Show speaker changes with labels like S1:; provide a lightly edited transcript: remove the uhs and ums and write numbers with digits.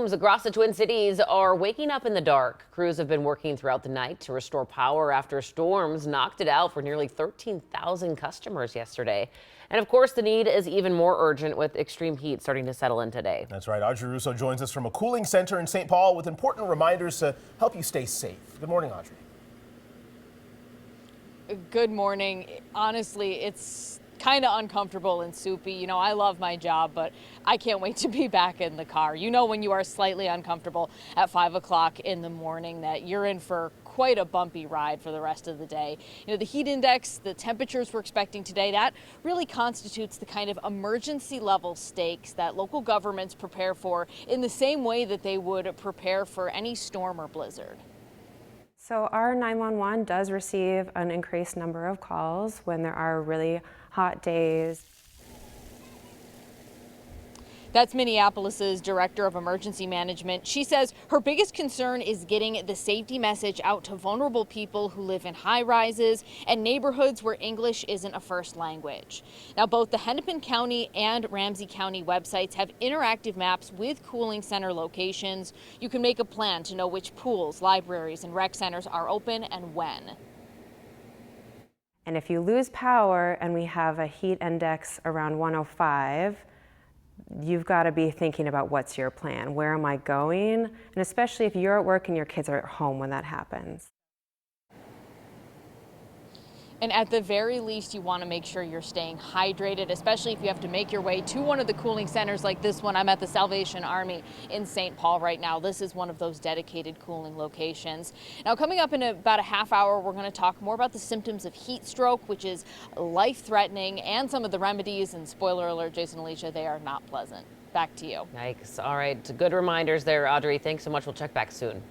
S1: homes across the Twin Cities are waking up in the dark. Crews have been working throughout the night to restore power after storms knocked it out for nearly 13,000 customers yesterday. And of course, the need is even more urgent with extreme heat starting to settle in today.
S2: That's right. Audrey Russo joins us from a cooling center in St. Paul with important reminders to help you stay safe. Good morning, Audrey.
S3: Good morning. Honestly, it's kind of uncomfortable and soupy. You know, I love my job, but I can't wait to be back in the car. You know, when you are slightly uncomfortable at 5 o'clock in the morning, that you're in for quite a bumpy ride for the rest of the day. You know, the heat index, the temperatures we're expecting today, that really constitutes the kind of emergency level stakes that local governments prepare for in the same way that they would prepare for any storm or blizzard.
S4: So our 911 does receive an increased number of calls when there are really hot days.
S3: That's Minneapolis's Director of Emergency Management. She says her biggest concern is getting the safety message out to vulnerable people who live in high rises and neighborhoods where English isn't a first language. Now, both the Hennepin County and Ramsey County websites have interactive maps with cooling center locations. You can make a plan to know which pools, libraries, and rec centers are open and when.
S4: And if you lose power and we have a heat index around 105, you've got to be thinking about what's your plan. Where am I going? And especially if you're at work and your kids are at home when that happens.
S3: And at the very least, you want to make sure you're staying hydrated, especially if you have to make your way to one of the cooling centers like this one. I'm at the Salvation Army in St. Paul right now. This is one of those dedicated cooling locations. Now, coming up in about a half hour, we're going to talk more about the symptoms of heat stroke, which is life-threatening, and some of the remedies. And spoiler alert, Jason, Alicia, they are not pleasant. Back to you.
S1: Yikes. All right. Good reminders there, Audrey. Thanks so much. We'll check back soon.